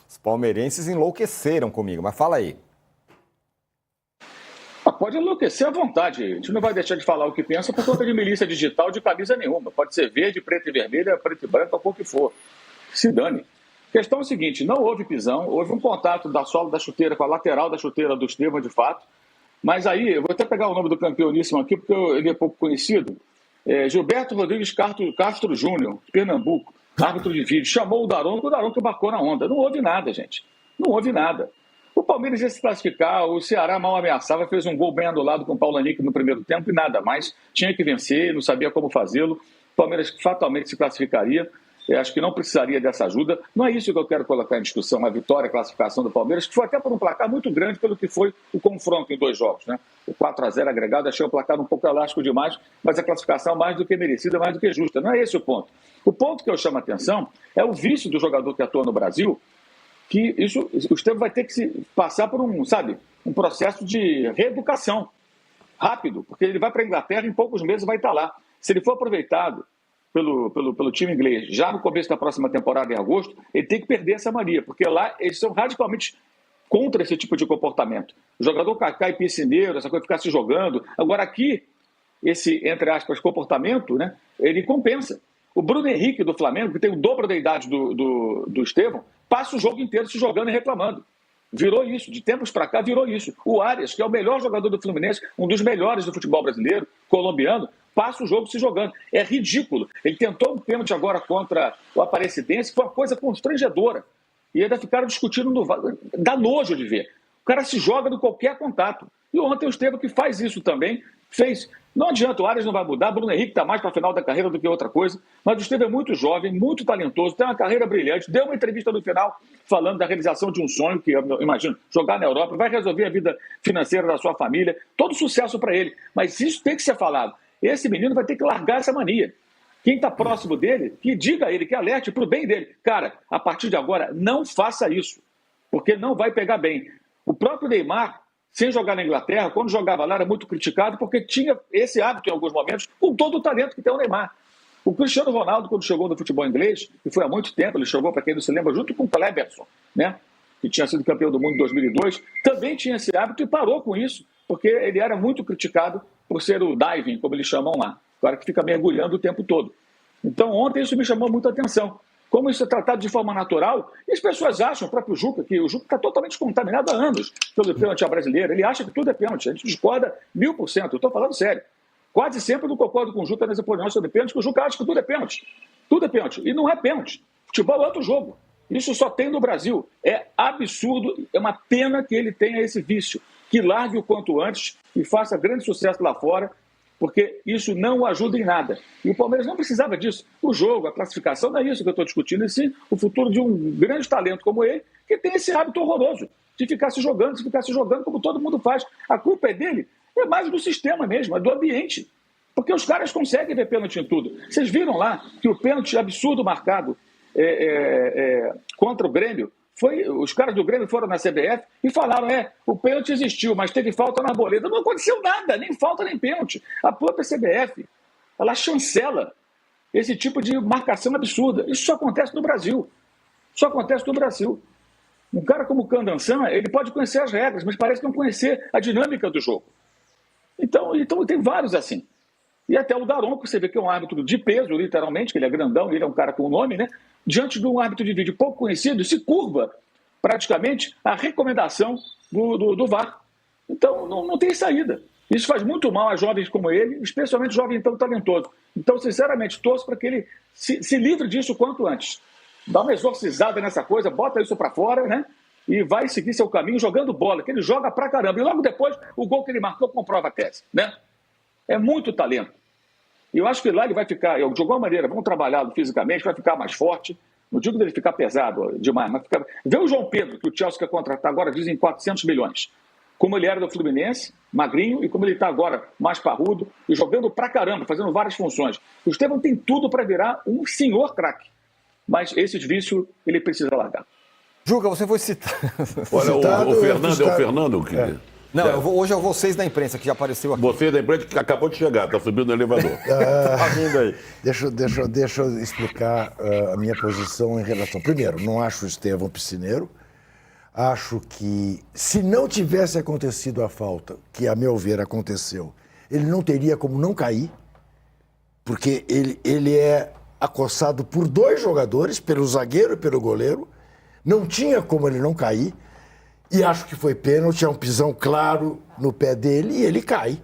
Os palmeirenses enlouqueceram comigo, mas fala aí. Pode enlouquecer à vontade. A gente não vai deixar de falar o que pensa por conta de milícia digital de camisa nenhuma. Pode ser verde, preto e vermelha, preto e branco, a cor que for. Se dane. A questão é o seguinte, não houve pisão, houve um contato da sola da chuteira com a lateral da chuteira do Estevão, de fato. Mas aí, eu vou até pegar o nome do campeoníssimo aqui, porque ele é pouco conhecido. Gilberto Rodrigues Castro Júnior, de Pernambuco, árbitro de vídeo, chamou o Daronco embarcou na onda. Não houve nada, gente. Não houve nada. O Palmeiras ia se classificar, o Ceará mal ameaçava, fez um gol bem anulado com o Paulo Henrique no primeiro tempo e nada mais. Tinha que vencer, não sabia como fazê-lo. O Palmeiras fatalmente se classificaria. Eu acho que não precisaria dessa ajuda. Não é isso que eu quero colocar em discussão, a vitória, a classificação do Palmeiras, que foi até por um placar muito grande pelo que foi o confronto em 2 jogos, né? O 4-0 agregado, achei o placar um pouco elástico demais, mas a classificação mais do que merecida, mais do que justa. Não é esse o ponto. O ponto que eu chamo a atenção é o vício do jogador que atua no Brasil, que isso, o Estevão vai ter que passar por um processo de reeducação rápido, porque ele vai para a Inglaterra e em poucos meses vai estar lá. Se ele for aproveitado pelo time inglês já no começo da próxima temporada, em agosto, ele tem que perder essa mania, porque lá eles são radicalmente contra esse tipo de comportamento. O jogador cai piscineiro, essa coisa de ficar se jogando. Agora aqui, esse, entre aspas, comportamento, né, ele compensa. O Bruno Henrique do Flamengo, que tem o dobro da idade do Estevão, passa o jogo inteiro se jogando e reclamando. Virou isso, de tempos para cá virou isso. O Arias, que é o melhor jogador do Fluminense, um dos melhores do futebol brasileiro, colombiano, passa o jogo se jogando. É ridículo. Ele tentou um pênalti agora contra o Aparecidense, que foi uma coisa constrangedora. E ainda ficaram discutindo no VAR. Dá nojo de ver. O cara se joga no qualquer contato. E ontem o Estevão, que faz isso também, fez. Não adianta, o Arias não vai mudar, Bruno Henrique está mais para a final da carreira do que outra coisa, mas o Estevão é muito jovem, muito talentoso, tem uma carreira brilhante, deu uma entrevista no final falando da realização de um sonho, que eu imagino, jogar na Europa, vai resolver a vida financeira da sua família, todo sucesso para ele, mas isso tem que ser falado. Esse menino vai ter que largar essa mania. Quem está próximo dele, que diga a ele, que alerte para o bem dele. Cara, a partir de agora, não faça isso, porque não vai pegar bem. O próprio Neymar, sem jogar na Inglaterra, quando jogava lá era muito criticado porque tinha esse hábito em alguns momentos, com todo o talento que tem o Neymar. O Cristiano Ronaldo, quando chegou no futebol inglês, e foi há muito tempo, ele jogou, para quem não se lembra, junto com o Kleberson, né, que tinha sido campeão do mundo em 2002, também tinha esse hábito e parou com isso, porque ele era muito criticado por ser o diving, como eles chamam lá, o cara que fica mergulhando o tempo todo. Então, ontem isso me chamou muita atenção. Como isso é tratado de forma natural, e as pessoas acham, o próprio Juca, que o Juca está totalmente contaminado há anos pelo pênalti brasileiro. Ele acha que tudo é pênalti. A gente discorda 1000%. Eu estou falando sério. Quase sempre eu não concordo com o Juca nas opiniões sobre pênalti, porque o Juca acha que tudo é pênalti. Tudo é pênalti. E não é pênalti. Futebol é outro jogo. Isso só tem no Brasil. É absurdo. É uma pena que ele tenha esse vício. Que largue o quanto antes e faça grande sucesso lá fora, porque isso não ajuda em nada. E o Palmeiras não precisava disso. O jogo, a classificação, não é isso que eu estou discutindo, e sim o futuro de um grande talento como ele, que tem esse hábito horroroso de ficar se jogando como todo mundo faz. A culpa é dele, é mais do sistema mesmo, é do ambiente. Porque os caras conseguem ver pênalti em tudo. Vocês viram lá que o pênalti absurdo marcado contra o Grêmio, os caras do Grêmio foram na CBF e falaram, o pênalti existiu, mas teve falta na Arboleda. Não aconteceu nada, nem falta nem pênalti. A própria CBF, ela chancela esse tipo de marcação absurda. Isso só acontece no Brasil. Só acontece no Brasil. Um cara como o Candansan, ele pode conhecer as regras, mas parece não conhecer a dinâmica do jogo. Então tem vários assim. E até o Daronco, você vê que é um árbitro de peso, literalmente, que ele é grandão, ele é um cara com nome, né? Diante de um árbitro de vídeo pouco conhecido, se curva praticamente a recomendação do VAR. Então, não tem saída. Isso faz muito mal a jovens como ele, especialmente jovem tão talentoso. Então, sinceramente, torço para que ele se livre disso o quanto antes. Dá uma exorcizada nessa coisa, bota isso para fora, né? E vai seguir seu caminho jogando bola, que ele joga pra caramba. E logo depois, o gol que ele marcou comprova a tese, né? É muito talento. E eu acho que lá ele vai ficar, de alguma maneira, vamos trabalhá-lo fisicamente, vai ficar mais forte. Não digo dele ficar pesado demais, mas ficar... Vê o João Pedro, que o Chelsea quer contratar agora, dizem 400 milhões. Como ele era do Fluminense, magrinho, e como ele está agora, mais parrudo, e jogando pra caramba, fazendo várias funções. O Estevão tem tudo para virar um senhor craque. Mas esse vício, ele precisa largar. Juca, você foi citado. Olha, o Fernando, é o Fernando que... Não, hoje é vocês da imprensa que já apareceu aqui. Você da imprensa que acabou de chegar, tá subindo no elevador. Tá vindo aí. Deixa eu explicar a minha posição em relação. Primeiro, não acho o Estevão piscineiro. Acho que se não tivesse acontecido a falta, que a meu ver aconteceu, ele não teria como não cair, porque ele é acossado por dois jogadores, pelo zagueiro e pelo goleiro. Não tinha como ele não cair. E acho que foi pênalti, é um pisão claro no pé dele e ele cai.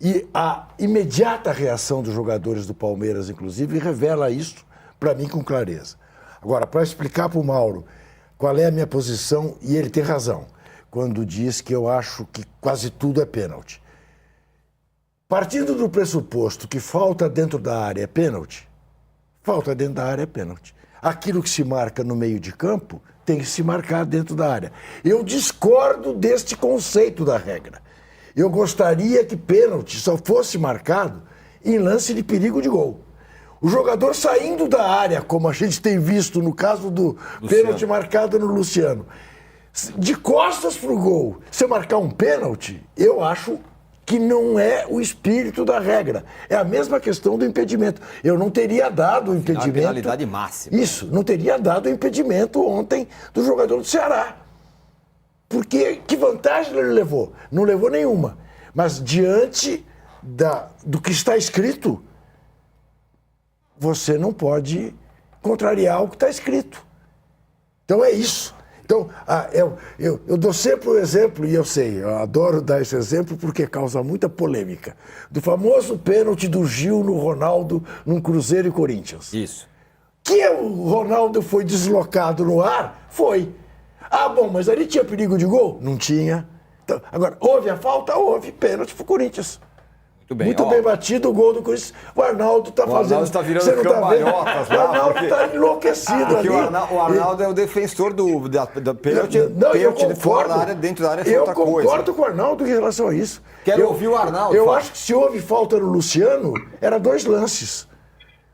E a imediata reação dos jogadores do Palmeiras, inclusive, revela isso para mim com clareza. Agora, para explicar para o Mauro qual é a minha posição, e ele tem razão, quando diz que eu acho que quase tudo é pênalti. Partindo do pressuposto que falta dentro da área é pênalti, falta dentro da área é pênalti. Aquilo que se marca no meio de campo tem que se marcar dentro da área. Eu discordo deste conceito da regra. Eu gostaria que pênalti só fosse marcado em lance de perigo de gol. O jogador saindo da área, como a gente tem visto no caso do pênalti marcado no Luciano, de costas para o gol, se marcar um pênalti, eu acho que não é o espírito da regra. É a mesma questão do impedimento. Eu não teria dado o impedimento... A penalidade máxima. Isso, não teria dado o impedimento ontem do jogador do Ceará. Porque que vantagem ele levou? Não levou nenhuma. Mas diante do que está escrito, você não pode contrariar o que está escrito. Então é isso. Então, eu dou sempre o exemplo, e eu sei, eu adoro dar esse exemplo porque causa muita polêmica, do famoso pênalti do Gil no Ronaldo, num Cruzeiro e Corinthians. Isso. Que o Ronaldo foi deslocado no ar? Foi. Ah, bom, mas ali tinha perigo de gol? Não tinha. Então, agora, houve a falta? Houve. Pênalti pro Corinthians. Muito bem batido o gol do Corinthians. O Arnaldo está fazendo... O Arnaldo está virando Você não cambalhotas. Tá, o Arnaldo está enlouquecido porque ali. O Arnaldo é o defensor da pênalti. Não, eu Pênalti fora concordo. da área, dentro da área é eu outra coisa. Eu concordo com o Arnaldo em relação a isso. Quero ouvir o Arnaldo. Eu fala. acho que se houve falta no Luciano, era 2 lances.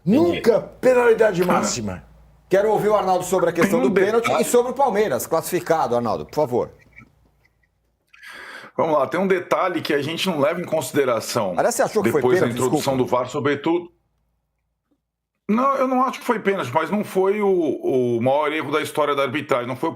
Nunca penalidade máxima. Quero ouvir o Arnaldo sobre a questão do pênalti detalhe. e sobre o Palmeiras, classificado, Arnaldo, por favor. Vamos lá, tem um detalhe que a gente não leva em consideração. Aliás, você achou que foi depois da pênalti? introdução Desculpa. do VAR, sobretudo. Não, eu não acho que foi pênalti, mas não foi o maior erro da história da arbitragem. Não foi o